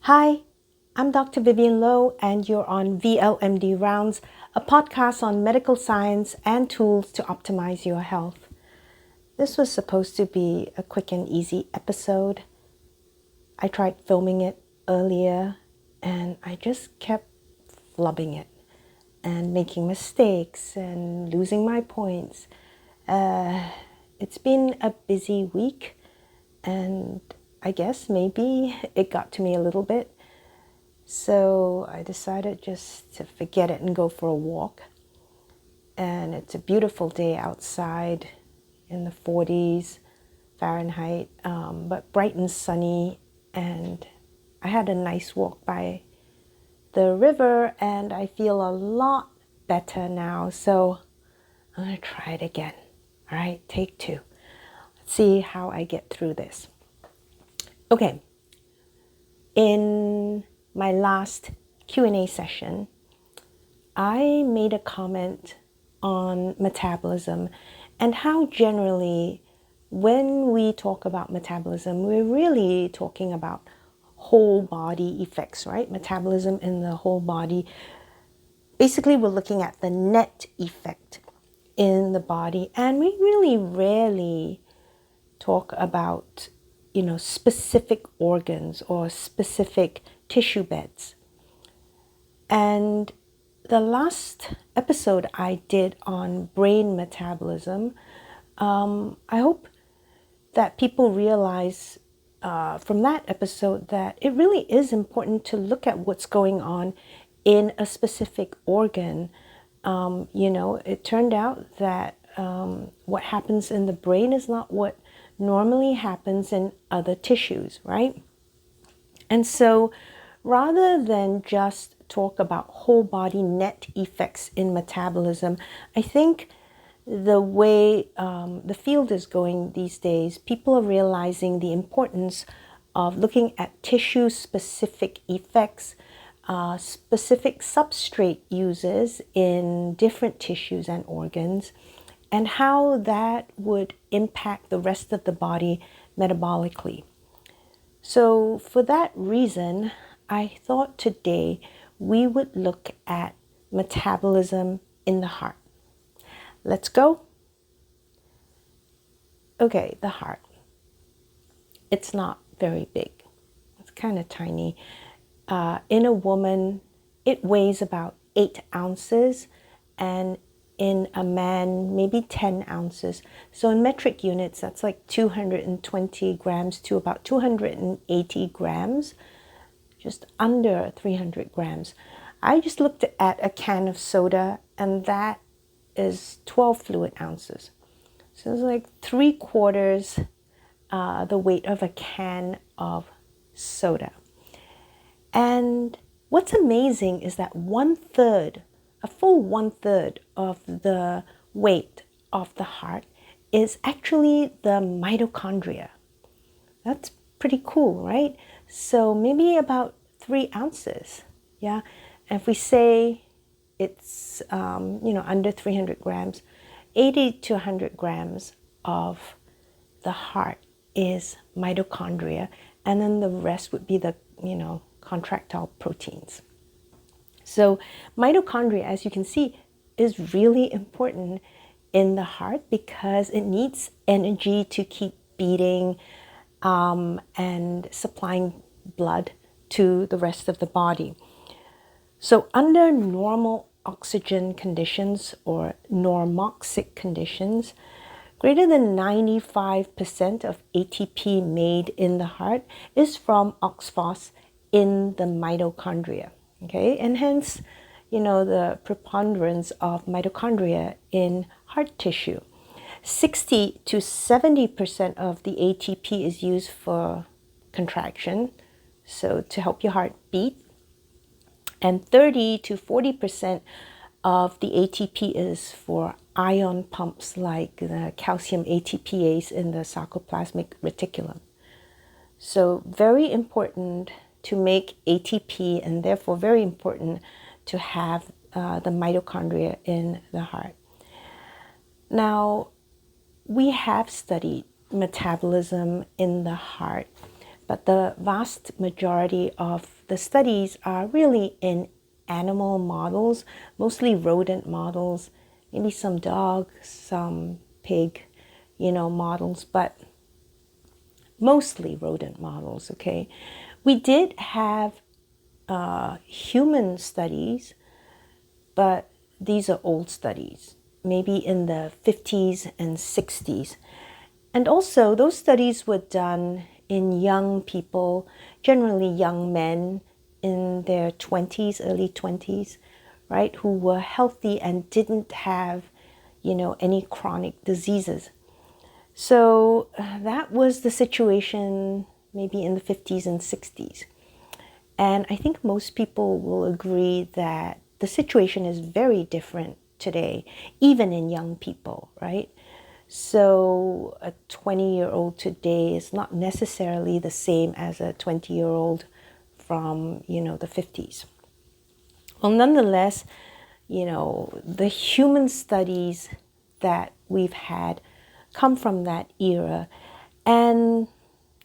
Hi, I'm Dr. Vivian Lowe, and you're on VLMD Rounds, a podcast on medical science and tools to optimize your health. This was supposed to be a quick and easy episode. I tried filming it earlier, and I just kept flubbing it and making mistakes and losing my points. It's been a busy week, and I guess maybe it got to me a little bit. So I decided just to forget it and go for a walk. And it's a beautiful day outside in the 40s Fahrenheit, but bright and sunny. And I had a nice walk by the river and I feel a lot better now. So I'm going to try it again. All right, take two. Let's see how I get through this. Okay. In my last Q&A session, I made a comment on metabolism and how generally when we talk about metabolism, we're really talking about whole body effects, right? Metabolism in the whole body. Basically, we're looking at the net effect in the body, and we really rarely talk about specific organs or specific tissue beds. And the last episode I did on brain metabolism, I hope that people realize from that episode that it really is important to look at what's going on in a specific organ. It turned out that what happens in the brain is not what normally happens in other tissues, right? And so rather than just talk about whole body net effects in metabolism, I think the way the field is going these days, people are realizing the importance of looking at tissue specific effects, specific substrate uses in different tissues and organs, and how that would impact the rest of the body metabolically. So for that reason, I thought today we would look at metabolism in the heart. Let's go. Okay, the heart. It's not very big. It's kind of tiny. In a woman, it weighs about 8 ounces, and in a man, maybe 10 ounces. So in metric units, that's like 220 grams to about 280 grams, just under 300 grams. I just looked at a can of soda, and that is 12 fluid ounces. So it's like 3/4 the weight of a can of soda. And what's amazing is that a full 1/3 of the weight of the heart is actually the mitochondria. That's pretty cool, right? So maybe about 3 ounces, yeah? And if we say it's, under 300 grams, 80 to 100 grams of the heart is mitochondria, and then the rest would be the, contractile proteins. So mitochondria, as you can see, is really important in the heart because it needs energy to keep beating and supplying blood to the rest of the body. So under normal oxygen conditions or normoxic conditions, greater than 95% of ATP made in the heart is from OXPHOS in the mitochondria. Okay, and hence, the preponderance of mitochondria in heart tissue. 60 to 70% of the ATP is used for contraction, so to help your heart beat. And 30 to 40% of the ATP is for ion pumps like the calcium ATPase in the sarcoplasmic reticulum. So very important to make ATP, and therefore very important to have the mitochondria in the heart. Now, we have studied metabolism in the heart but the vast majority of the studies are really in animal models, mostly rodent models, maybe some dog, some pig, models, but mostly rodent models, okay? We did have human studies, but these are old studies, maybe in the 50s and 60s. And also, those studies were done in young people, generally young men in their 20s, early 20s, right, who were healthy and didn't have, any chronic diseases. So that was the situation maybe in the 50s and 60s. And I think most people will agree that the situation is very different today, even in young people, right? So a 20-year-old today is not necessarily the same as a 20-year-old from, the 50s. Well, nonetheless, the human studies that we've had come from that era. And,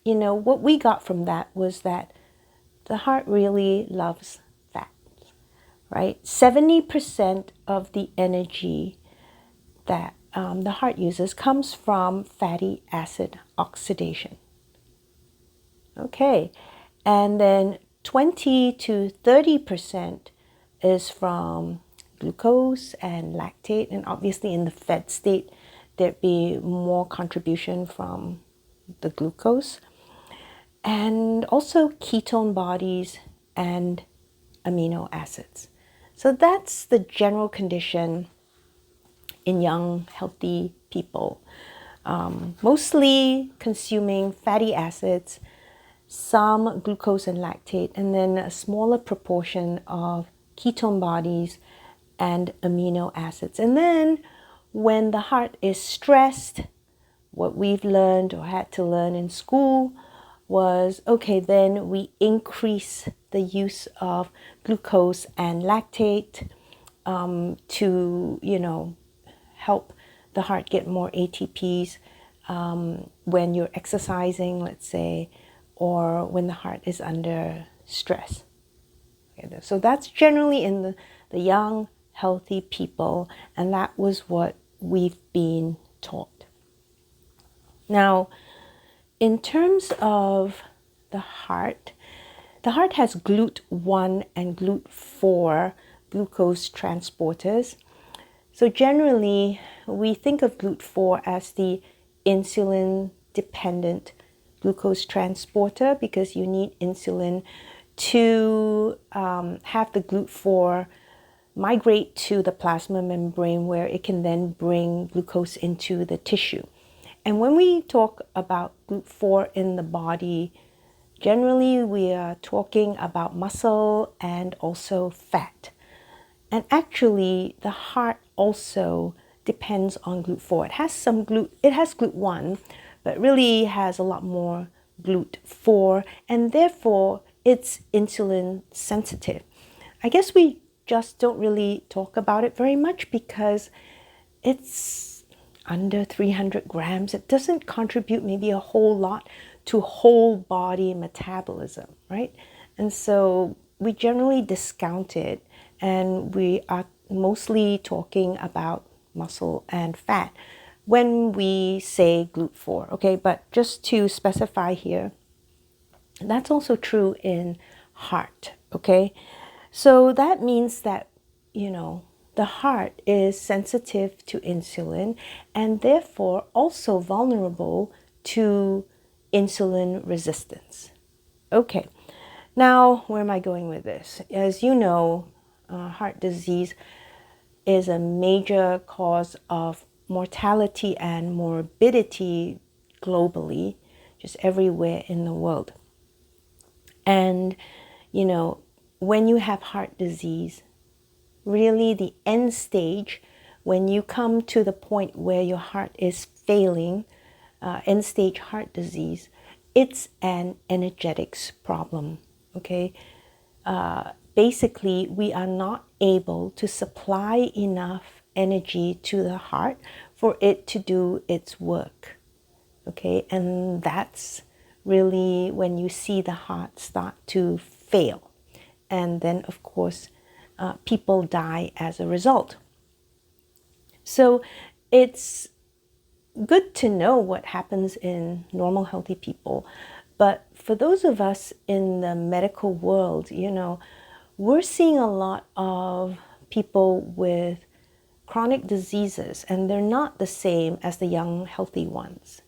what we got from that was that the heart really loves fat, right? 70% of the energy that the heart uses comes from fatty acid oxidation. Okay, and then 20 to 30% is from glucose and lactate, and obviously in the fed state, there'd be more contribution from the glucose, and also ketone bodies and amino acids. So that's the general condition in young, healthy people. Mostly consuming fatty acids, some glucose and lactate, and then a smaller proportion of ketone bodies and amino acids. And then when the heart is stressed, what we've learned or had to learn in school was, okay, then we increase the use of glucose and lactate to, help the heart get more ATPs when you're exercising, let's say, or when the heart is under stress. Okay, so that's generally in the young, healthy people, and that was what we've been taught. Now, in terms of the heart has GLUT1 and GLUT4 glucose transporters. So generally, we think of GLUT4 as the insulin-dependent glucose transporter because you need insulin to have the GLUT4 migrate to the plasma membrane where it can then bring glucose into the tissue. And when we talk about GLUT4 in the body, generally we are talking about muscle and also fat. And actually, the heart also depends on GLUT4. It has GLUT1, but really has a lot more GLUT4, and therefore it's insulin sensitive. I guess we just don't really talk about it very much because it's under 300 grams. It doesn't contribute maybe a whole lot to whole body metabolism, right? And so we generally discount it, and we are mostly talking about muscle and fat when we say GLUT4, okay? But just to specify here, that's also true in heart, okay? So that means that, the heart is sensitive to insulin and therefore also vulnerable to insulin resistance. Okay, now where am I going with this? As you know, heart disease is a major cause of mortality and morbidity globally, just everywhere in the world. And, when you have heart disease, really the end stage, when you come to the point where your heart is failing, end stage heart disease, it's an energetics problem, okay? Basically, we are not able to supply enough energy to the heart for it to do its work, okay? And that's really when you see the heart start to fail. And then, of course, people die as a result. So it's good to know what happens in normal, healthy people. But for those of us in the medical world, we're seeing a lot of people with chronic diseases, and they're not the same as the young, healthy ones.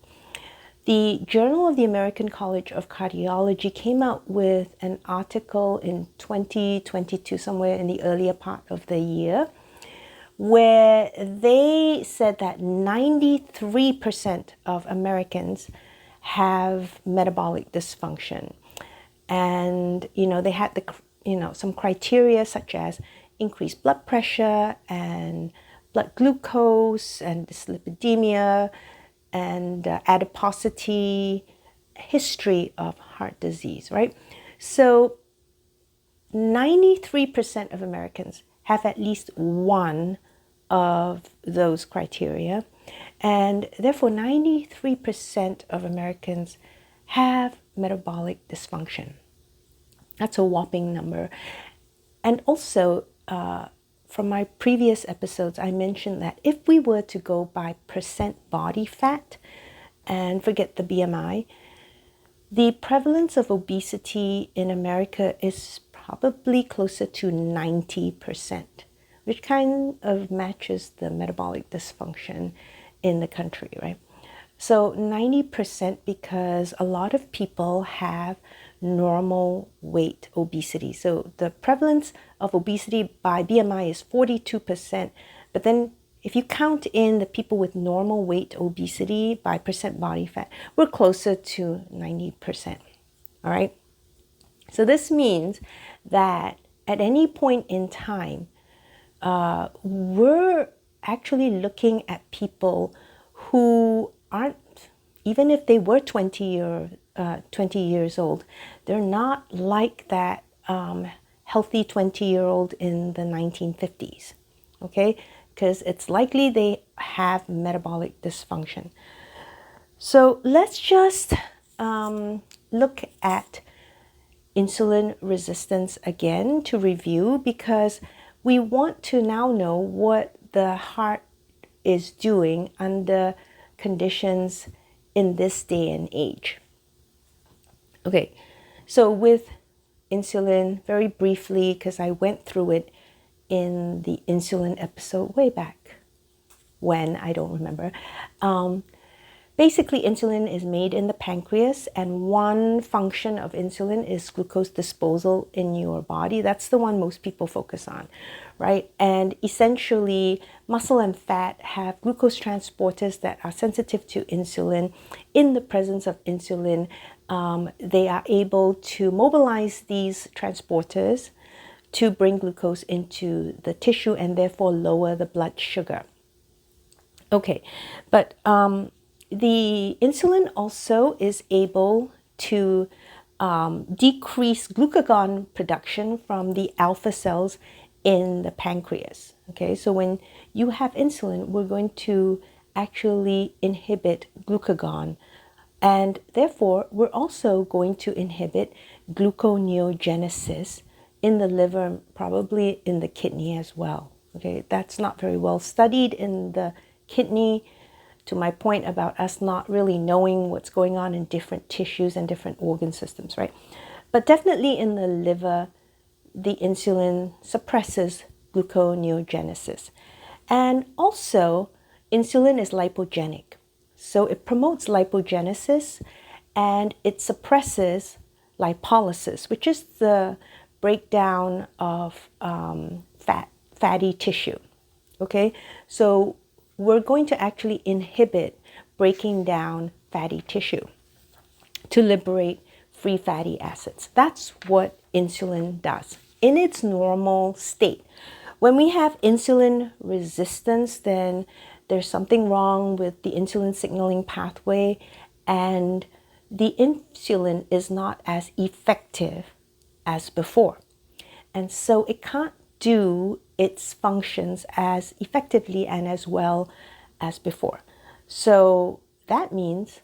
The Journal of the American College of Cardiology came out with an article in 2022, somewhere in the earlier part of the year, where they said that 93% of Americans have metabolic dysfunction. And, they had some criteria such as increased blood pressure and blood glucose and dyslipidemia and adiposity, history of heart disease, right? So 93% of Americans have at least one of those criteria. And therefore, 93% of Americans have metabolic dysfunction. That's a whopping number. And also, from my previous episodes, I mentioned that if we were to go by percent body fat and forget the BMI, the prevalence of obesity in America is probably closer to 90%, which kind of matches the metabolic dysfunction in the country, right? So 90% because a lot of people have normal weight obesity. So the prevalence of obesity by BMI is 42%. But then if you count in the people with normal weight obesity by percent body fat, we're closer to 90%. All right. So this means that at any point in time, we're actually looking at people who aren't, even if they were 20 years old, they're not like that healthy 20-year-old in the 1950s, okay? Because it's likely they have metabolic dysfunction. So let's just look at insulin resistance again to review, because we want to now know what the heart is doing under conditions in this day and age. Okay, so with insulin, very briefly, because I went through it in the insulin episode way back when, I don't remember. Basically, insulin is made in the pancreas, and one function of insulin is glucose disposal in your body. That's the one most people focus on, right? And essentially, muscle and fat have glucose transporters that are sensitive to insulin. In the presence of insulin, they are able to mobilize these transporters to bring glucose into the tissue and therefore lower the blood sugar. Okay, but the insulin also is able to decrease glucagon production from the alpha cells in the pancreas. Okay, so when you have insulin, we're going to actually inhibit glucagon, and therefore we're also going to inhibit gluconeogenesis in the liver, probably in the kidney as well. Okay, that's not very well studied in the kidney, to my point about us not really knowing what's going on in different tissues and different organ systems, right? But definitely in the liver, the insulin suppresses gluconeogenesis. And also, insulin is lipogenic. So it promotes lipogenesis and it suppresses lipolysis, which is the breakdown of fatty tissue. Okay, so we're going to actually inhibit breaking down fatty tissue to liberate free fatty acids. That's what insulin does in its normal state. When we have insulin resistance, then there's something wrong with the insulin signaling pathway, and the insulin is not as effective as before. And so it can't do its functions as effectively and as well as before. So that means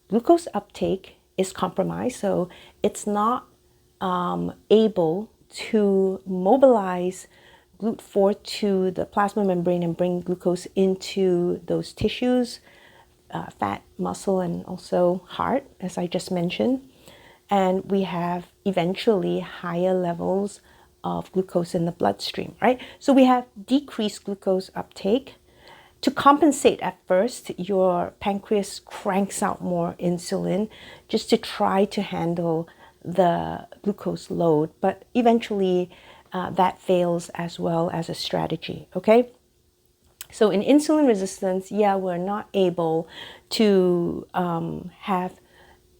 glucose uptake is compromised, so it's not able to mobilize GLUT4 to the plasma membrane and bring glucose into those tissues, fat, muscle, and also heart, as I just mentioned. And we have eventually higher levels of glucose in the bloodstream, right? So we have decreased glucose uptake. To compensate at first, your pancreas cranks out more insulin just to try to handle the glucose load, but eventually that fails as well as a strategy, okay? So in insulin resistance, yeah, we're not able to have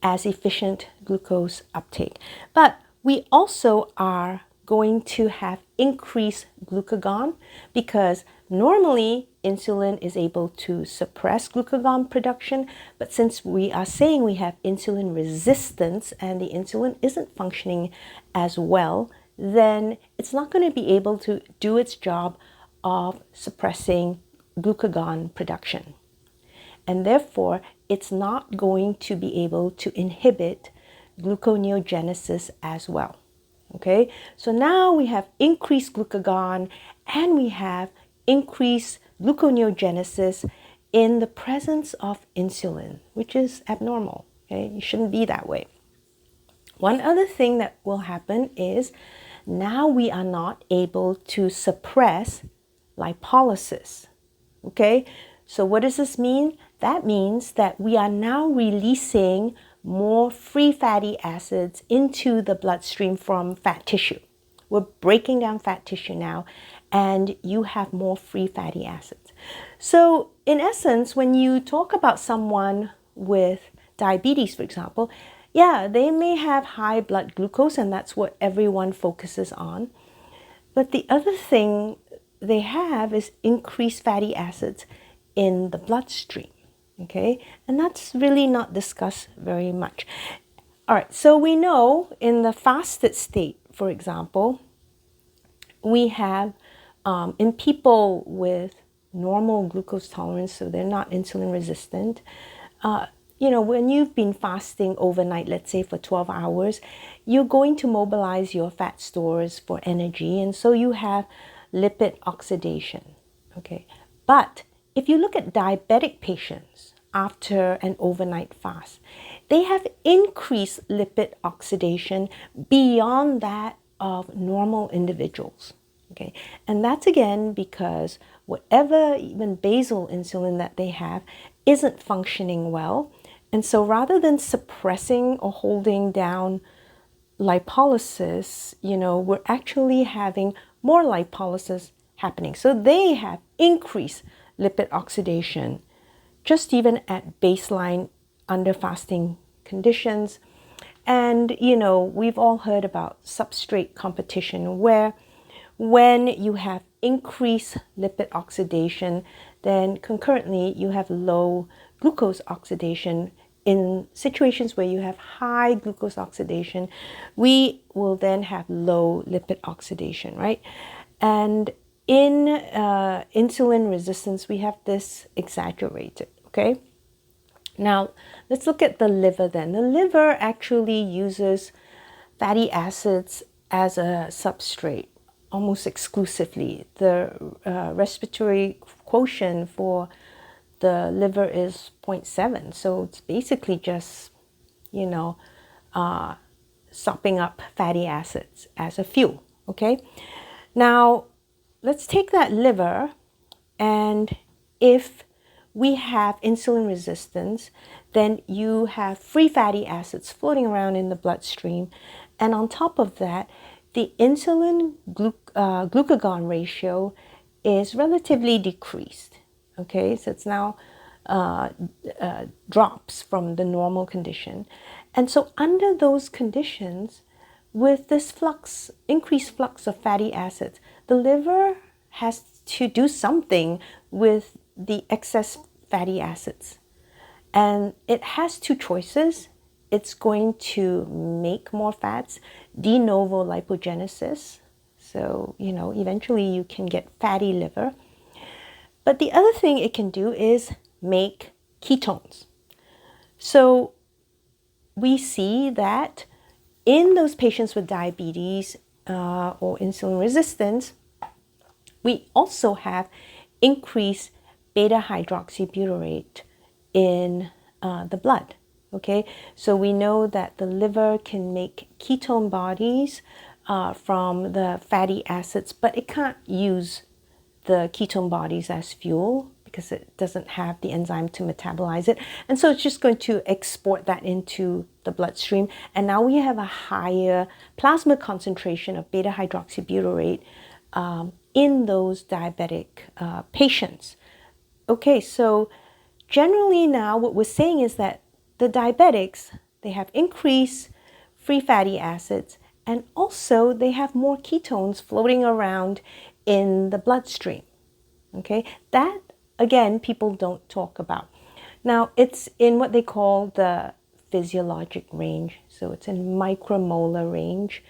as efficient glucose uptake. But we also are going to have increased glucagon because normally insulin is able to suppress glucagon production. But since we are saying we have insulin resistance and the insulin isn't functioning as well, then it's not going to be able to do its job of suppressing glucagon production. And therefore, it's not going to be able to inhibit gluconeogenesis as well. Okay, so now we have increased glucagon and we have increased gluconeogenesis in the presence of insulin, which is abnormal. Okay, it shouldn't be that way. One other thing that will happen is now we are not able to suppress lipolysis. Okay, so what does this mean? That means that we are now releasing more free fatty acids into the bloodstream from fat tissue. We're breaking down fat tissue now, and you have more free fatty acids. So in essence, when you talk about someone with diabetes, for example, yeah, they may have high blood glucose, and that's what everyone focuses on. But the other thing they have is increased fatty acids in the bloodstream, okay? And that's really not discussed very much. All right, so we know in the fasted state, for example, we have in people with normal glucose tolerance, so they're not insulin resistant, you know, when you've been fasting overnight, let's say for 12 hours, you're going to mobilize your fat stores for energy, and so you have lipid oxidation, okay? But if you look at diabetic patients after an overnight fast, they have increased lipid oxidation beyond that of normal individuals, okay? And that's again because whatever even basal insulin that they have isn't functioning well. And so rather than suppressing or holding down lipolysis, you know, we're actually having more lipolysis happening. So they have increased lipid oxidation just even at baseline under fasting conditions. And, you know, we've all heard about substrate competition where when you have increased lipid oxidation, then concurrently you have low glucose oxidation. In situations where you have high glucose oxidation, we will then have low lipid oxidation, right? And in insulin resistance, we have this exaggerated, okay? Now, let's look at the liver then. The liver actually uses fatty acids as a substrate almost exclusively. The respiratory quotient for the liver is 0.7, so it's basically just, you know, sopping up fatty acids as a fuel, okay? Now, let's take that liver, and if we have insulin resistance, then you have free fatty acids floating around in the bloodstream, and on top of that, the insulin glucagon ratio is relatively decreased. Okay, so it's now drops from the normal condition. And so under those conditions, with this flux, increased flux of fatty acids, the liver has to do something with the excess fatty acids. And it has two choices. It's going to make more fats, de novo lipogenesis. So, you know, eventually you can get fatty liver. But the other thing it can do is make ketones. So we see that in those patients with diabetes or insulin resistance, we also have increased beta hydroxybutyrate in the blood. Okay, so we know that the liver can make ketone bodies from the fatty acids, but it can't use the ketone bodies as fuel because it doesn't have the enzyme to metabolize it. And so it's just going to export that into the bloodstream. And now we have a higher plasma concentration of beta hydroxybutyrate in those diabetic patients. Okay, so generally now what we're saying is that the diabetics, they have increased free fatty acids, and also they have more ketones floating around in the bloodstream. Okay, that again, people don't talk about. Now, it's in what they call the physiologic range. So it's in micromolar range.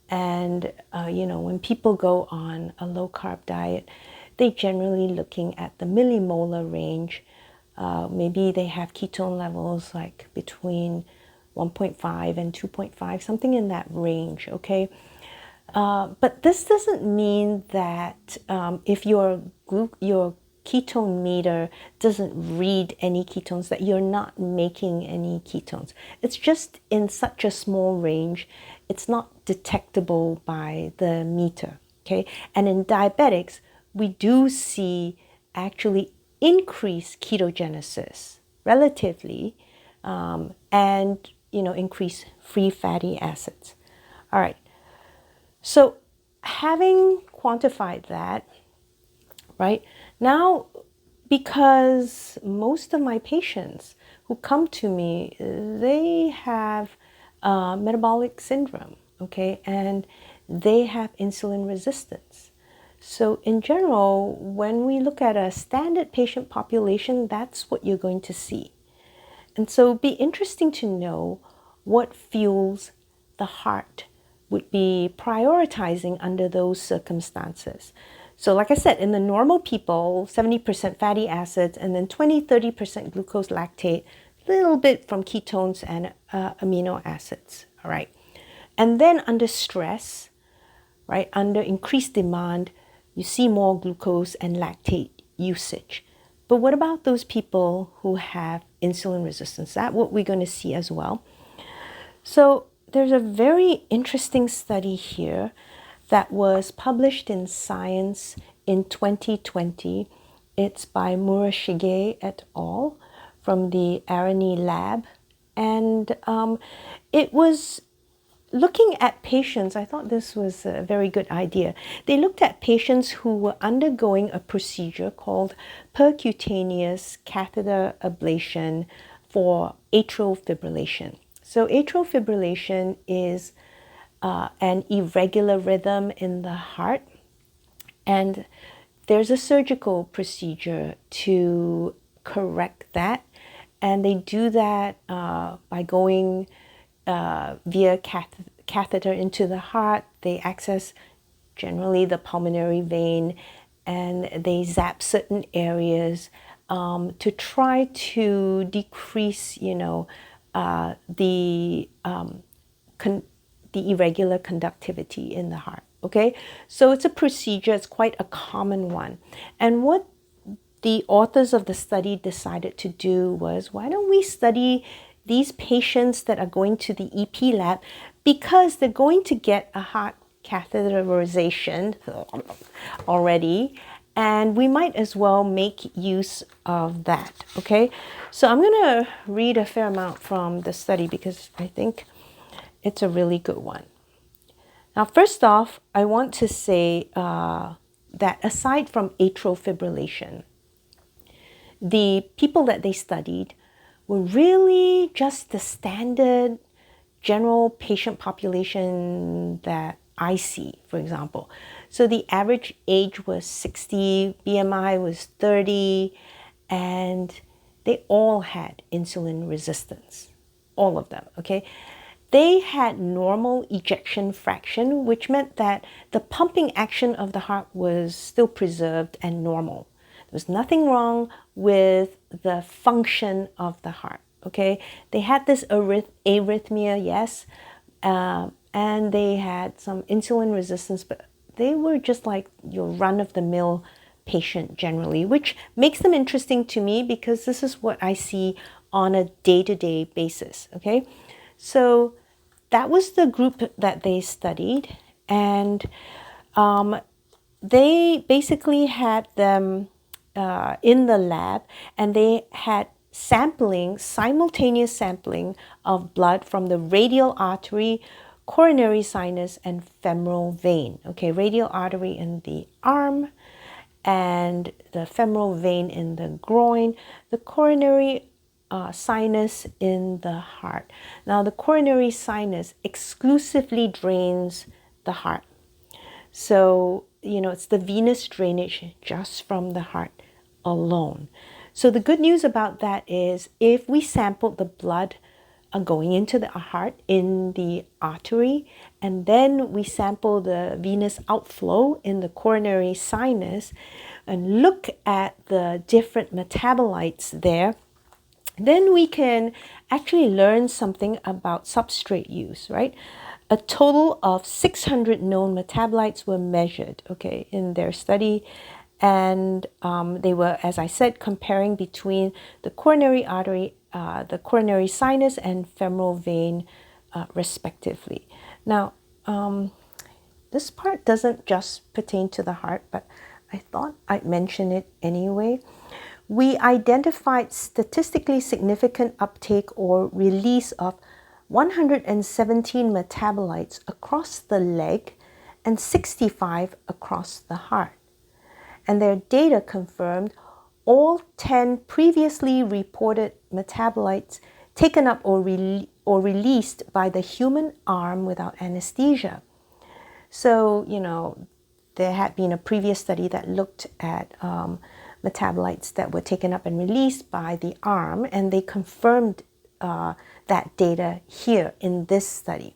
And, when people go on a low carb diet, they generally looking at the millimolar range. Maybe they have ketone levels like between 1.5 and 2.5, something in that range, okay? But this doesn't mean that if your ketone meter doesn't read any ketones, that you're not making any ketones. It's just in such a small range, it's not detectable by the meter, okay? And in diabetics, we do see actually increased ketogenesis relatively, and increase free fatty acids. All right. So having quantified that, right, now, because most of my patients who come to me, they have metabolic syndrome, okay, and they have insulin resistance. So in general, when we look at a standard patient population, that's what you're going to see. And so it'd be interesting to know what fuels the heart would be prioritizing under those circumstances. So like I said, in the normal people, 70% fatty acids and then 20-30% glucose lactate, a little bit from ketones and amino acids, all right? And then under stress, right, under increased demand, you see more glucose and lactate usage. But what about those people who have insulin resistance? That's what we're going to see as well. So there's a very interesting study here that was published in Science in 2020. It's by Murashige et al. From the Arani lab. And it was looking at patients. I thought this was a very good idea. They looked at patients who were undergoing a procedure called percutaneous catheter ablation for atrial fibrillation. So atrial fibrillation is an irregular rhythm in the heart, and there's a surgical procedure to correct that, and they do that by going via catheter into the heart. They access generally the pulmonary vein, and they zap certain areas to try to decrease, the irregular conductivity in the heart. Okay, so it's a procedure. It's quite a common one, and what the authors of the study decided to do was, why don't we study these patients that are going to the EP lab, because they're going to get a heart catheterization already, and we might as well make use of that. Okay, so I'm going to read a fair amount from the study because I think it's a really good one. Now, first off, I want to say that aside from atrial fibrillation, the people that they studied were really just the standard general patient population that I see, for example. So the average age was 60, BMI was 30, and they all had insulin resistance, all of them, okay? They had normal ejection fraction, which meant that the pumping action of the heart was still preserved and normal. There was nothing wrong with the function of the heart, okay? They had this arrhythmia, yes, and they had some insulin resistance, but they were just like your run-of-the-mill patient generally, which makes them interesting to me because this is what I see on a day-to-day basis, okay? So that was the group that they studied, and they basically had them in the lab, and they had simultaneous sampling of blood from the radial artery, coronary sinus, and femoral vein. Okay, radial artery in the arm, and the femoral vein in the groin, the coronary sinus in the heart. Now, the coronary sinus exclusively drains the heart. So, it's the venous drainage just from the heart alone. So the good news about that is if we sampled the blood going into the heart in the artery, and then we sample the venous outflow in the coronary sinus and look at the different metabolites there, then we can actually learn something about substrate use, right? A total of 600 known metabolites were measured, okay, in their study. And they were, as I said, comparing between the coronary artery, the coronary sinus, and femoral vein, respectively. Now, this part doesn't just pertain to the heart, but I thought I'd mention it anyway. We identified statistically significant uptake or release of 117 metabolites across the leg and 65 across the heart. And their data confirmed all 10 previously reported metabolites taken up or released by the human arm without anesthesia. So, there had been a previous study that looked at metabolites that were taken up and released by the arm, and they confirmed that data here in this study.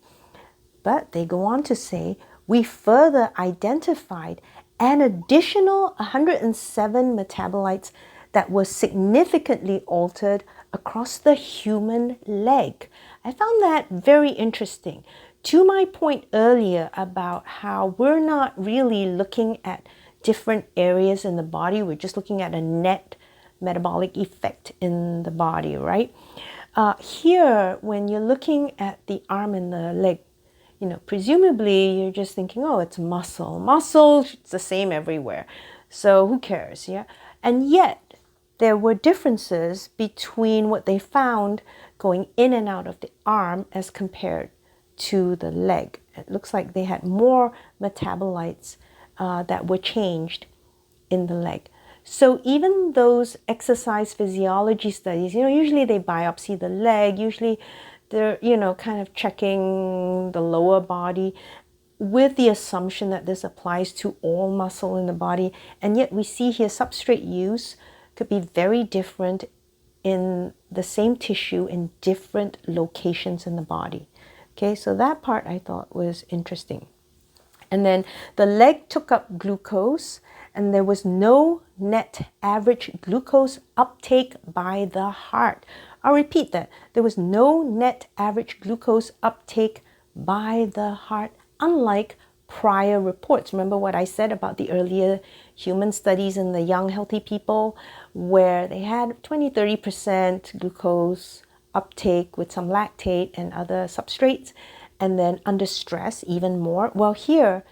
But they go on to say, we further identified an additional 107 metabolites that were significantly altered across the human leg. I found that very interesting. To my point earlier about how we're not really looking at different areas in the body, we're just looking at a net metabolic effect in the body, right? Here, when you're looking at the arm and the leg, presumably you're just thinking, oh, it's muscle. Muscle, it's the same everywhere. So who cares, yeah? And yet, there were differences between what they found going in and out of the arm as compared to the leg. It looks like they had more metabolites that were changed in the leg. So even those exercise physiology studies, usually they biopsy the leg, usually they're, kind of checking the lower body with the assumption that this applies to all muscle in the body. And yet we see here substrate use could be very different in the same tissue in different locations in the body. Okay, so that part I thought was interesting. And then the leg took up glucose, and there was no net average glucose uptake by the heart. I'll repeat that. There was no net average glucose uptake by the heart, unlike prior reports. Remember what I said about the earlier human studies in the young healthy people, where they had 20-30% glucose uptake with some lactate and other substrates, and then under stress even more. Well, here,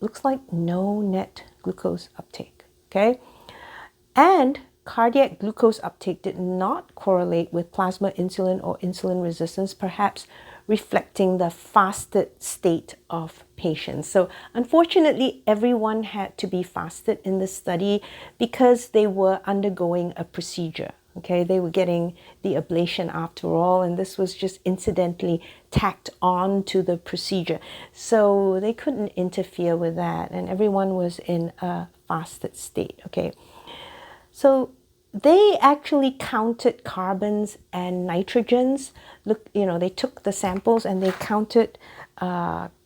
looks like no net glucose uptake, okay? And cardiac glucose uptake did not correlate with plasma insulin or insulin resistance, perhaps reflecting the fasted state of patients. So unfortunately, everyone had to be fasted in this study because they were undergoing a procedure. Okay, they were getting the ablation after all, and this was just incidentally tacked on to the procedure. So they couldn't interfere with that, and everyone was in a fasted state, okay? So they actually counted carbons and nitrogens. Look, they took the samples and they counted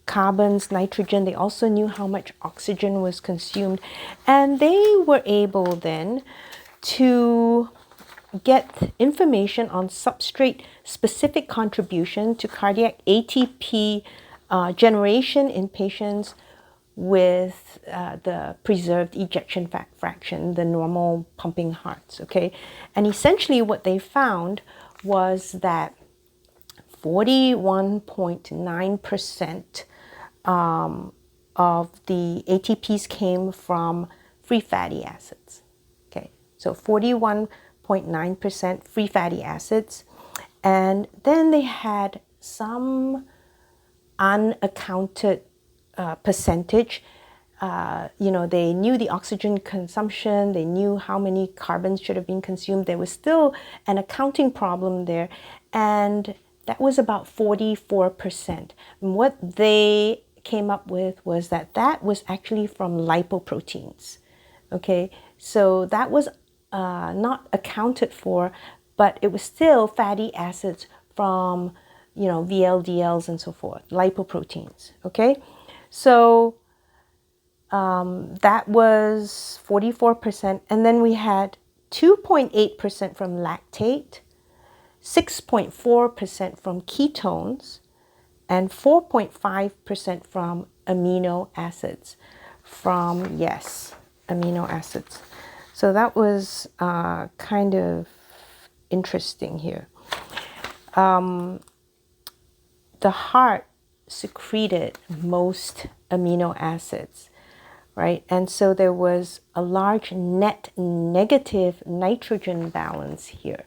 carbons, nitrogen. They also knew how much oxygen was consumed, and they were able then to get information on substrate-specific contribution to cardiac ATP generation in patients with the preserved ejection fraction, the normal pumping hearts, okay? And essentially what they found was that 41.9% of the ATPs came from free fatty acids, okay? So 41.9% free fatty acids. And then they had some unaccounted percentage. They knew the oxygen consumption, they knew how many carbons should have been consumed. There was still an accounting problem there, and that was about 44%. And what they came up with was that was actually from lipoproteins. Okay, so that was not accounted for, but it was still fatty acids from, VLDLs and so forth, lipoproteins. Okay, so that was 44%. And then we had 2.8% from lactate, 6.4% from ketones, and 4.5% from amino acids. Amino acids. So that was kind of interesting here. The heart secreted most amino acids, right? And so there was a large net negative nitrogen balance here.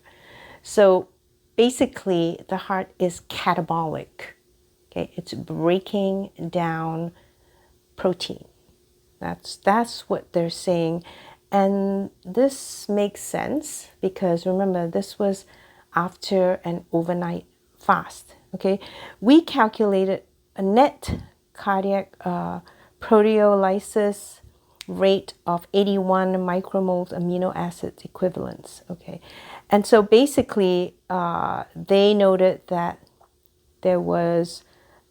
So basically the heart is catabolic, okay? It's breaking down protein. That's what they're saying. And this makes sense because remember, this was after an overnight fast, okay? We calculated a net cardiac proteolysis rate of 81 micromoles amino acid equivalents, okay? And so basically, they noted that there was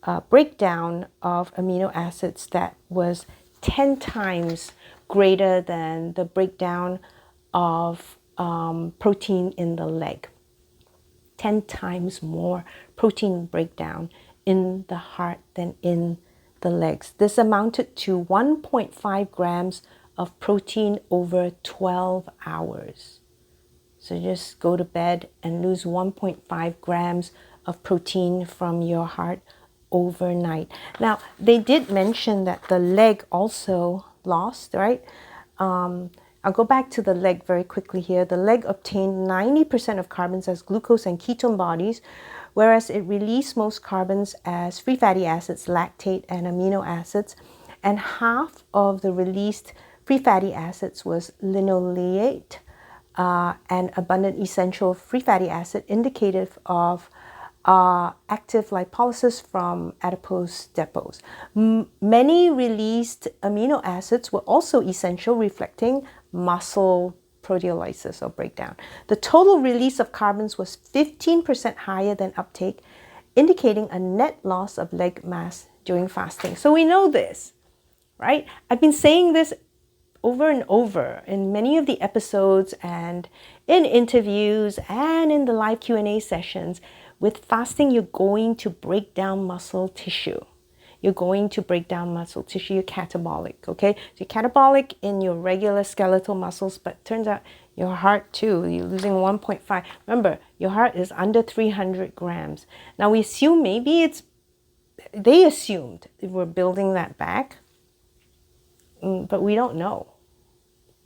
a breakdown of amino acids that was 10 times greater than the breakdown of protein in the leg. 10 times more protein breakdown in the heart than in the legs. This amounted to 1.5 grams of protein over 12 hours. So just go to bed and lose 1.5 grams of protein from your heart overnight. Now, they did mention that the leg also lost, right? I'll go back to the leg very quickly here. The leg obtained 90% of carbons as glucose and ketone bodies, whereas it released most carbons as free fatty acids, lactate, and amino acids. And half of the released free fatty acids was linoleate, and abundant essential free fatty acid indicative of active lipolysis from adipose depots. Many released amino acids were also essential, reflecting muscle proteolysis or breakdown. The total release of carbons was 15% higher than uptake, indicating a net loss of leg mass during fasting. So we know this, right? I've been saying this over and over in many of the episodes and in interviews and in the live Q&A sessions. With fasting, you're going to break down muscle tissue. You're going to break down muscle tissue. You're catabolic, okay? So you're catabolic in your regular skeletal muscles, but turns out your heart too, you're losing 1.5. Remember, your heart is under 300 grams. Now we assume they assumed we're building that back, but we don't know.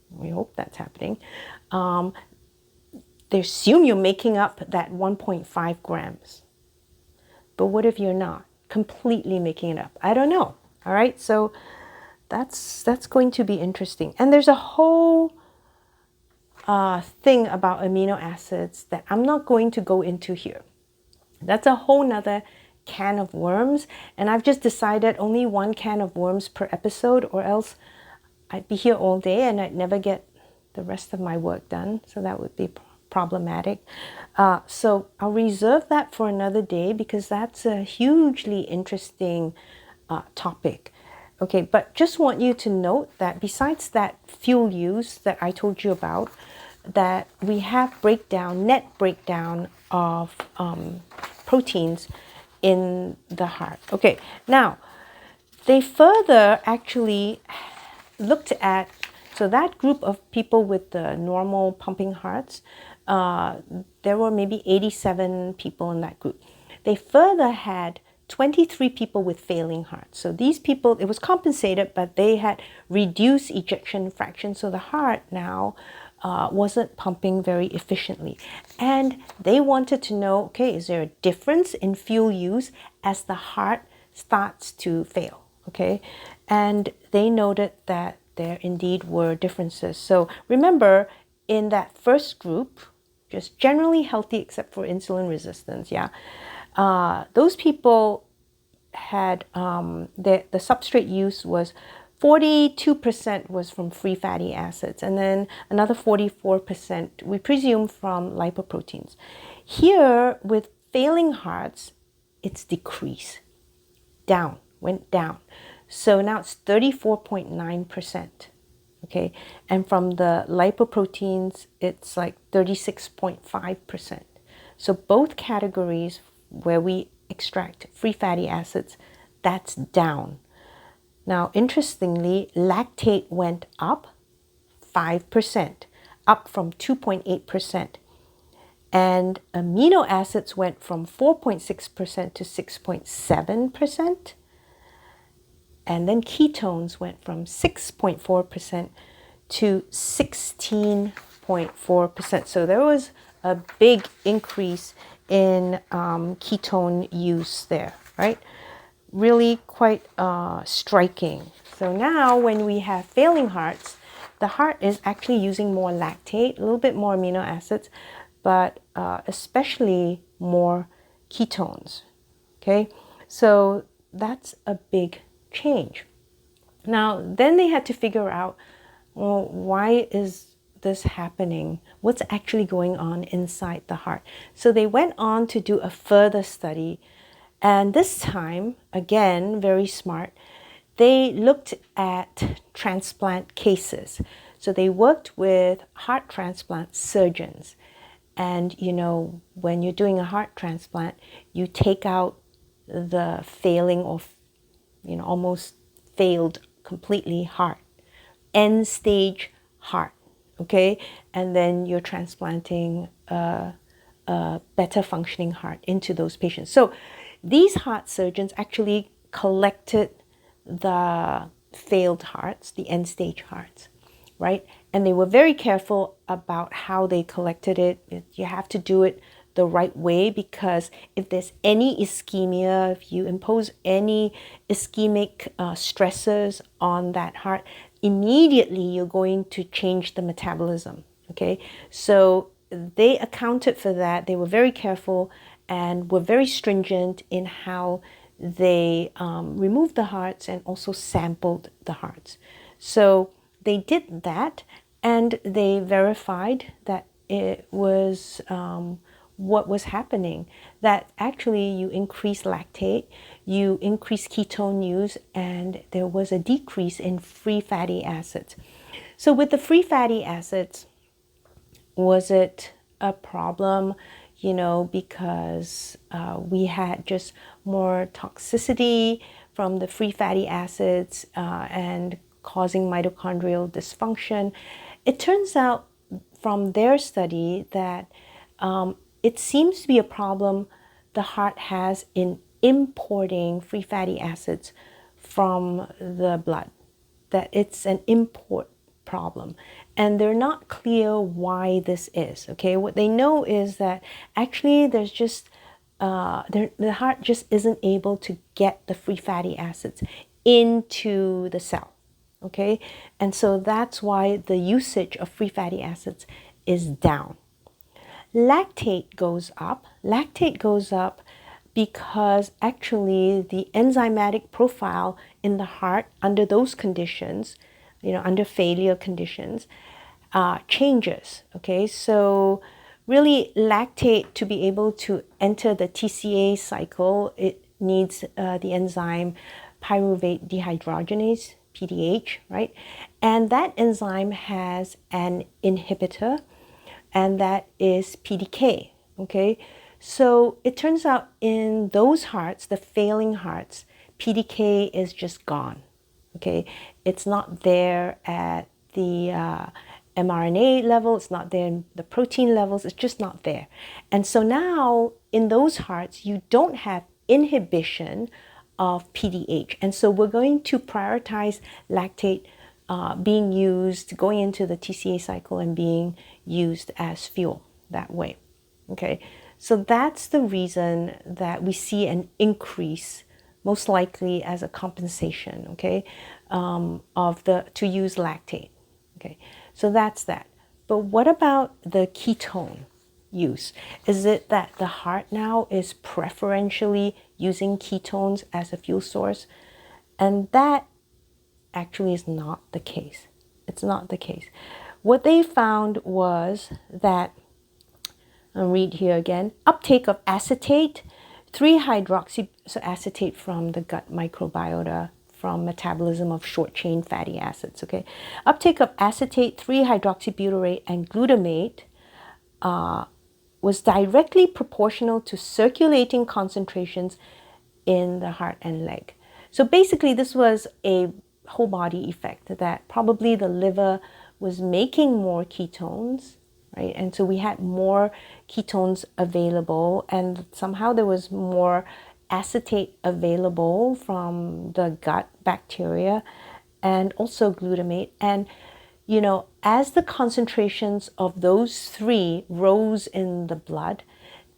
We hope that's happening. They assume you're making up that 1.5 grams. But what if you're not completely making it up? I don't know. All right, so that's going to be interesting. And there's a whole thing about amino acids that I'm not going to go into here. That's a whole nother can of worms. And I've just decided only one can of worms per episode, or else I'd be here all day and I'd never get the rest of my work done. So that would be problematic. So I'll reserve that for another day because that's a hugely interesting topic. Okay, but just want you to note that besides that fuel use that I told you about, that we have net breakdown of proteins in the heart. Okay, now they further actually looked at, so that group of people with the normal pumping hearts, there were maybe 87 people in that group. They further had 23 people with failing hearts. So these people, it was compensated, but they had reduced ejection fraction. So the heart now wasn't pumping very efficiently. And they wanted to know, okay, is there a difference in fuel use as the heart starts to fail? Okay, and they noted that there indeed were differences. So remember, in that first group, just generally healthy except for insulin resistance, those people had the substrate use was 42% was from free fatty acids, and then another 44% we presume from lipoproteins. Here with failing hearts, it's decreased, went down. So now it's 34.9%. Okay, and from the lipoproteins, it's like 36.5%. So both categories where we extract free fatty acids, that's down. Now, interestingly, lactate went up 5%, up from 2.8%. And amino acids went from 4.6% to 6.7%. And then ketones went from 6.4% to 16.4%. So there was a big increase in ketone use there, right? Really quite striking. So now when we have failing hearts, the heart is actually using more lactate, a little bit more amino acids, but especially more ketones, okay? So that's a big change. Now, then they had to figure out, well, why is this happening? What's actually going on inside the heart? So they went on to do a further study, and this time, again, very smart, they looked at transplant cases. So they worked with heart transplant surgeons. And, you know, when you're doing a heart transplant, you take out the failing or, you know, almost failed completely heart, end stage heart, okay? And then you're transplanting a better functioning heart into those patients. So these heart surgeons actually collected the failed hearts, the end stage hearts, right? And they were very careful about how they collected it. You have to do it the right way, because if there's any ischemia, if you impose any ischemic stressors on that heart, immediately you're going to change the metabolism, okay? So they accounted for that. They were very careful and were very stringent in how they removed the hearts and also sampled the hearts. So they did that, and they verified that it was what was happening, that actually you increase lactate, you increase ketone use, and there was a decrease in free fatty acids. So with the free fatty acids, was it a problem, you know, because we had just more toxicity from the free fatty acids and causing mitochondrial dysfunction? It turns out from their study that it seems to be a problem the heart has in importing free fatty acids from the blood, that it's an import problem. And they're not clear why this is, okay? What they know is that actually there's just, the heart just isn't able to get the free fatty acids into the cell, okay? And so that's why the usage of free fatty acids is down. Lactate goes up. Lactate goes up because actually the enzymatic profile in the heart under those conditions, you know, under failure conditions, changes, okay? So really lactate, to be able to enter the TCA cycle, it needs the enzyme pyruvate dehydrogenase, PDH, right? And that enzyme has an inhibitor, and that is PDK, okay? So it turns out in those hearts, the failing hearts, PDK is just gone, okay? It's not there at the mRNA level, it's not there in the protein levels, it's just not there. And so now in those hearts, you don't have inhibition of PDH. And so we're going to prioritize lactate being used, going into the TCA cycle and being used as fuel that way, okay? So that's the reason that we see an increase, most likely as a compensation, okay, to use lactate, okay? So that's that. But what about the ketone use? Is it that the heart now is preferentially using ketones as a fuel source? And that actually is not the case. It's not the case. What they found was that, I'll read here again, uptake of acetate, 3-hydroxyacetate from the gut microbiota, from metabolism of short-chain fatty acids, okay? Uptake of acetate, 3-hydroxybutyrate, and glutamate was directly proportional to circulating concentrations in the heart and leg. So basically, this was a whole body effect, that probably the liver was making more ketones, right? And so we had more ketones available, and somehow there was more acetate available from the gut bacteria, and also glutamate. And you know, as the concentrations of those three rose in the blood,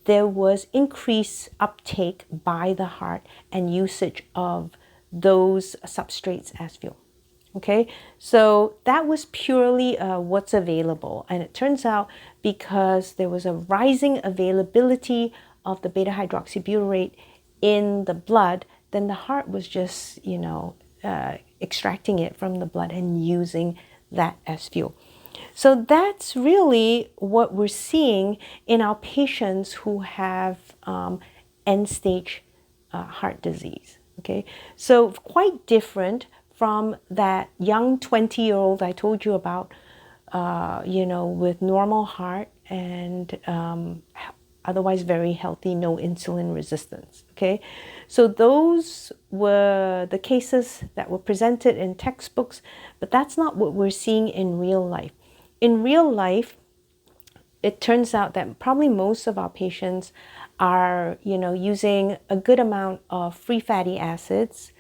there was increased uptake by the heart and usage of those substrates as fuel. Okay, so that was purely what's available. And it turns out because there was a rising availability of the beta hydroxybutyrate in the blood, then the heart was just, you know, extracting it from the blood and using that as fuel. So that's really what we're seeing in our patients who have end-stage heart disease. Okay, so quite different from that young 20-year-old I told you about, you know, with normal heart and otherwise very healthy, no insulin resistance. Okay, so those were the cases that were presented in textbooks, but that's not what we're seeing in real life. In real life, it turns out that probably most of our patients are, you know, using a good amount of free fatty acids,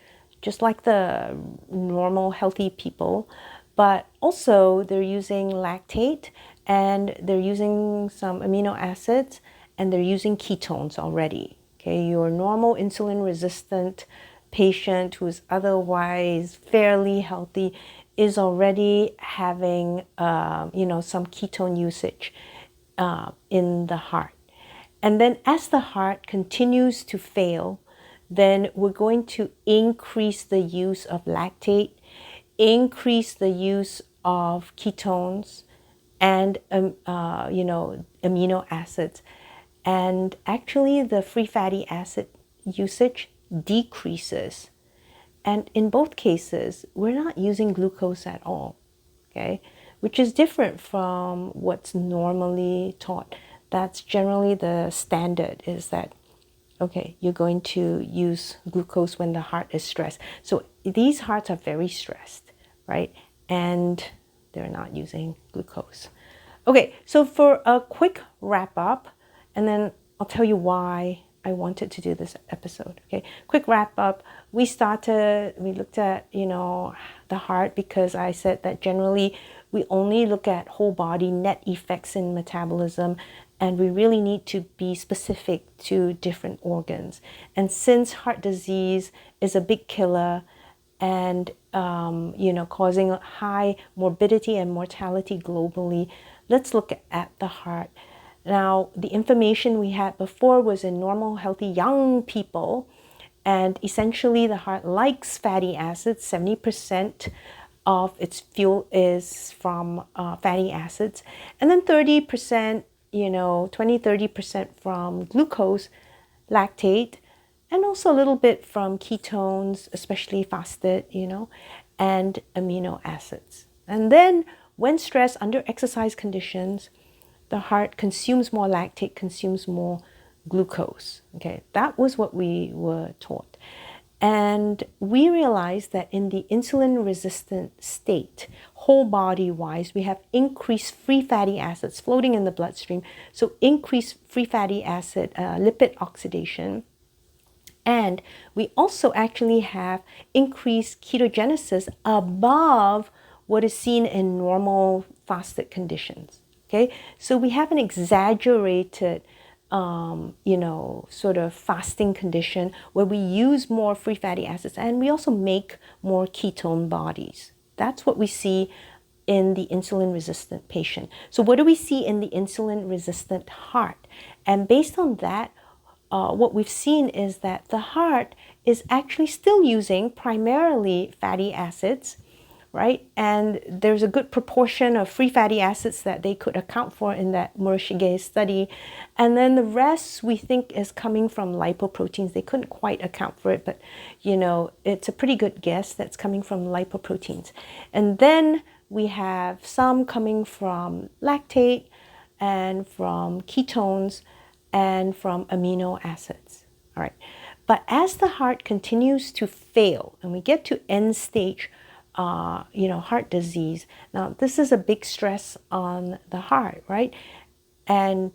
just like the normal healthy people, but also they're using lactate, and they're using some amino acids, and they're using ketones already. Okay, your normal insulin resistant patient who is otherwise fairly healthy is already having, you know, some ketone usage in the heart. And then as the heart continues to fail, then we're going to increase the use of lactate, increase the use of ketones, and you know, amino acids. And actually the free fatty acid usage decreases. And in both cases, we're not using glucose at all, okay? Which is different from what's normally taught. That's generally the standard, is that, okay, you're going to use glucose when the heart is stressed. So these hearts are very stressed, right? And they're not using glucose. Okay, so for a quick wrap up, and then I'll tell you why I wanted to do this episode. Okay, quick wrap up. We looked at, you know, the heart, because I said that generally we only look at whole body net effects in metabolism, and we really need to be specific to different organs. And since heart disease is a big killer and, you know, causing high morbidity and mortality globally, let's look at the heart. Now, the information we had before was in normal, healthy, young people, and essentially the heart likes fatty acids. 70% of its fuel is from fatty acids, and then 30%, you know, 20-30% from glucose, lactate, and also a little bit from ketones, especially fasted, you know, and amino acids. And then when stressed under exercise conditions, the heart consumes more lactate, consumes more glucose. Okay, that was what we were taught. And we realized that in the insulin resistant state, whole body wise, we have increased free fatty acids floating in the bloodstream. So increased free fatty acid, lipid oxidation. And we also actually have increased ketogenesis above what is seen in normal fasted conditions. Okay, so we have an exaggerated sort of fasting condition where we use more free fatty acids and we also make more ketone bodies. That's what we see in the insulin resistant patient. So what do we see in the insulin resistant heart? And based on that, what we've seen is that the heart is actually still using primarily fatty acids, right? And there's a good proportion of free fatty acids that they could account for in that Murashige study. And then the rest we think is coming from lipoproteins. They couldn't quite account for it, but it's a pretty good guess that's coming from lipoproteins. And then we have some coming from lactate and from ketones and from amino acids. All right. But as the heart continues to fail and we get to end stage heart disease. Now, this is a big stress on the heart, right? And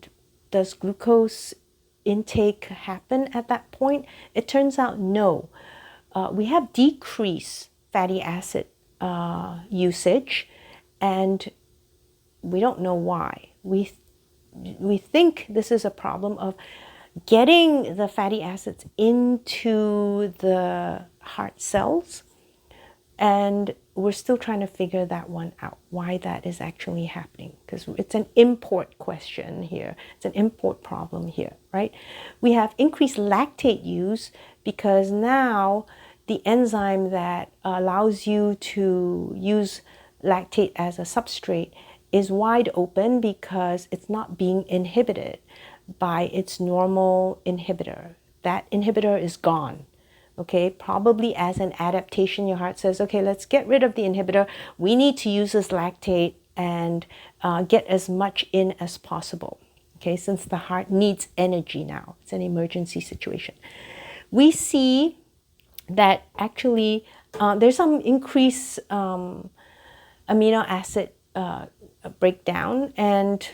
does glucose intake happen at that point? It turns out no. We have decreased fatty acid usage, and we don't know why. We think this is a problem of getting the fatty acids into the heart cells. And we're still trying to figure that one out, why that is actually happening, because it's an import question here. It's an import problem here, right? We have increased lactate use because now the enzyme that allows you to use lactate as a substrate is wide open because it's not being inhibited by its normal inhibitor. That inhibitor is gone. Okay, probably as an adaptation, your heart says, okay, let's get rid of the inhibitor. We need to use this lactate and get as much in as possible. Okay, since the heart needs energy now. It's an emergency situation. We see that actually there's some increased amino acid breakdown, and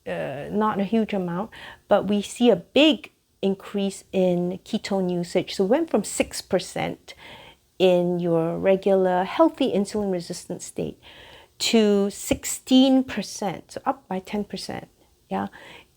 not a huge amount, but we see a big increase in ketone usage. So it went from 6% in your regular healthy insulin resistant state to 16%, so up by 10%, yeah,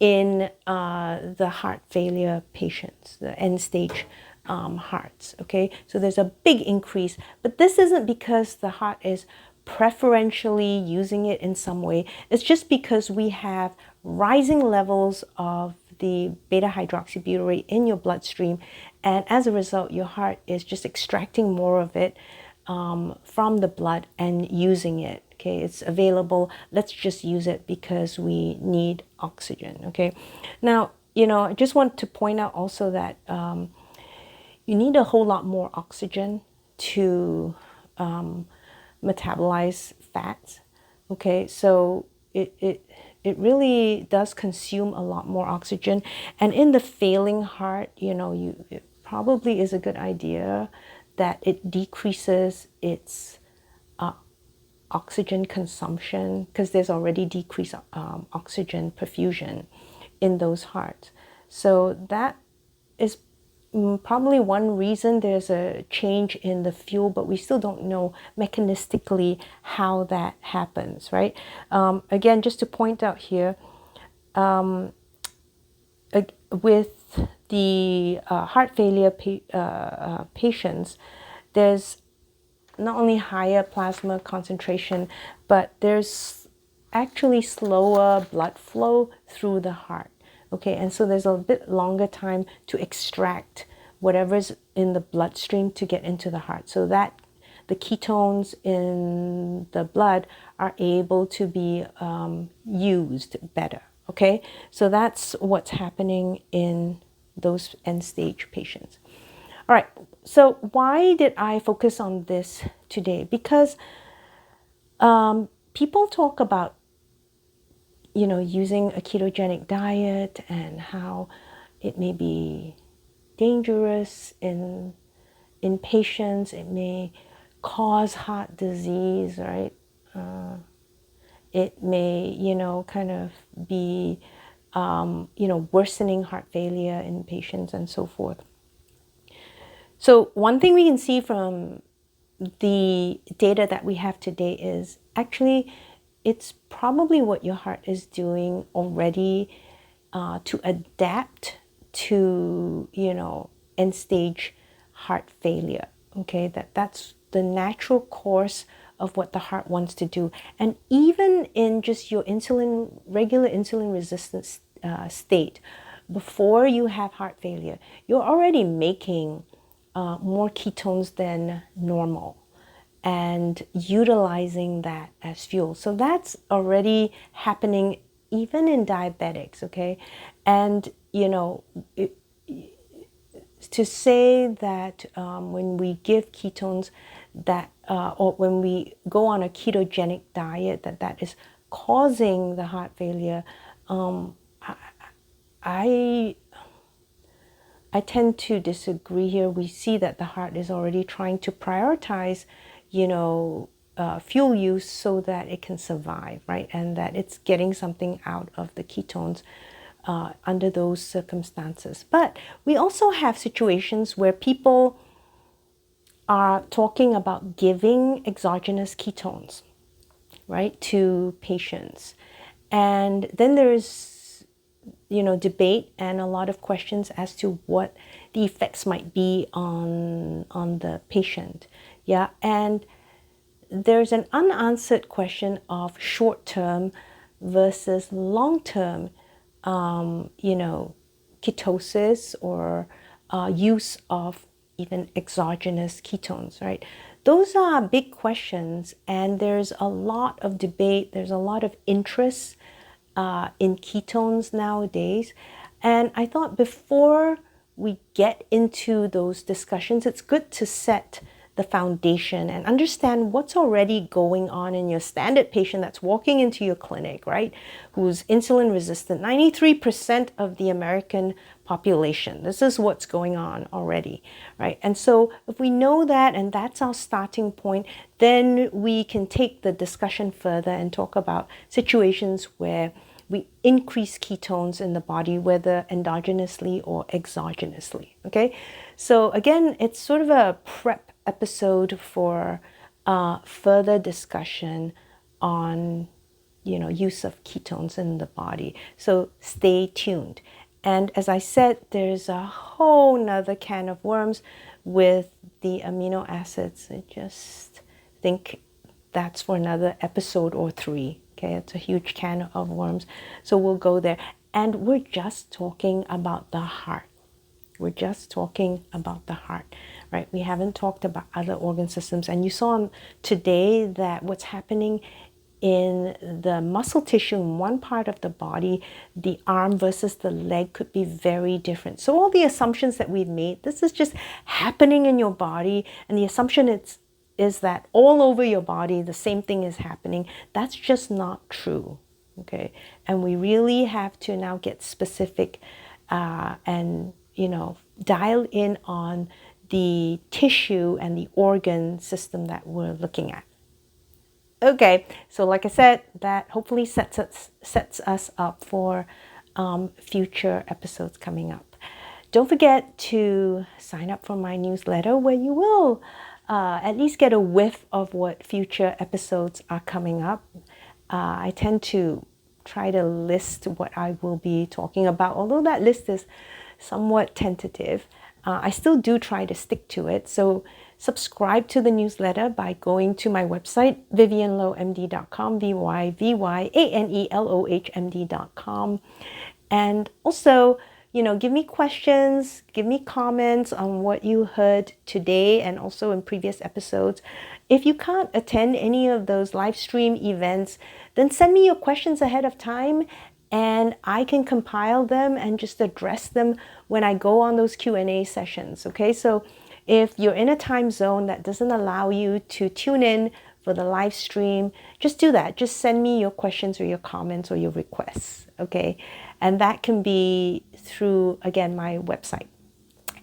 in the heart failure patients, the end stage hearts, okay? So there's a big increase, but this isn't because the heart is preferentially using it in some way. It's just because we have rising levels of the beta hydroxybutyrate in your bloodstream, and as a result your heart is just extracting more of it from the blood and using it. Okay, it's available, let's just use it because we need oxygen. Okay, now I just want to point out also that you need a whole lot more oxygen to metabolize fats. Okay, so it really does consume a lot more oxygen. And in the failing heart, it probably is a good idea that it decreases its oxygen consumption, because there's already decreased oxygen perfusion in those hearts. So that is probably one reason there's a change in the fuel, but we still don't know mechanistically how that happens, right? Again, just to point out here, with the heart failure patients, there's not only higher plasma concentration, but there's actually slower blood flow through the heart. Okay, and so there's a bit longer time to extract whatever's in the bloodstream to get into the heart, so that the ketones in the blood are able to be used better. Okay, so that's what's happening in those end-stage patients. All right, so why did I focus on this today? Because people talk about using a ketogenic diet and how it may be dangerous in patients. It may cause heart disease, right? It may, kind of be, worsening heart failure in patients and so forth. So one thing we can see from the data that we have today is actually it's probably what your heart is doing already to adapt to, end stage heart failure. Okay, that's the natural course of what the heart wants to do. And even in just your regular insulin resistance state, before you have heart failure, you're already making more ketones than normal and utilizing that as fuel. So that's already happening even in diabetics, okay? And, to say that when we give ketones that, or when we go on a ketogenic diet, that is causing the heart failure, I tend to disagree here. We see that the heart is already trying to prioritize, fuel use so that it can survive, right? And that it's getting something out of the ketones under those circumstances. But we also have situations where people are talking about giving exogenous ketones, right, to patients. And then there's debate and a lot of questions as to what the effects might be on the patient. Yeah, and there's an unanswered question of short-term versus long-term, ketosis or use of even exogenous ketones, right? Those are big questions, and there's a lot of debate. There's a lot of interest in ketones nowadays. And I thought before we get into those discussions, it's good to set the foundation and understand what's already going on in your standard patient that's walking into your clinic, right? Who's insulin resistant, 93% of the American population. This is what's going on already, right? And so if we know that, and that's our starting point, then we can take the discussion further and talk about situations where we increase ketones in the body, whether endogenously or exogenously, okay? So again, it's sort of a prep episode for further discussion on, use of ketones in the body. So stay tuned. And as I said, there's a whole nother can of worms with the amino acids. I just think that's for another episode or 3. Okay, it's a huge can of worms. So we'll go there. And we're just talking about the heart. We're just talking about the heart, right? We haven't talked about other organ systems. And you saw today that what's happening in the muscle tissue in one part of the body, the arm versus the leg could be very different. So all the assumptions that we've made, this is just happening in your body. And the assumption is that all over your body, the same thing is happening. That's just not true, okay? And we really have to now get specific and, dial in on the tissue and the organ system that we're looking at. Okay, so like I said, that hopefully sets us up for future episodes coming up. Don't forget to sign up for my newsletter where you will at least get a whiff of what future episodes are coming up. I tend to try to list what I will be talking about, although that list is somewhat tentative. I still do try to stick to it. So subscribe to the newsletter by going to my website, vivianlohmd.com, VYVYANELOHMD.com. And also, give me questions, give me comments on what you heard today and also in previous episodes. If you can't attend any of those live stream events, then send me your questions ahead of time and I can compile them and just address them when I go on those Q&A sessions, okay? So if you're in a time zone that doesn't allow you to tune in for the live stream, just do that. Just send me your questions or your comments or your requests, okay? And that can be through, again, my website.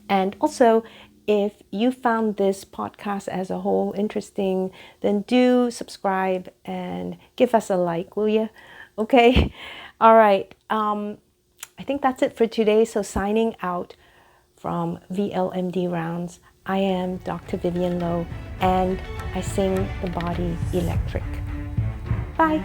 And also, if you found this podcast as a whole interesting, then do subscribe and give us a like, will you? Okay? All right. I think that's it for today. So signing out from VLMD Rounds, I am Dr. Vivian Lowe, and I sing the body electric. Bye.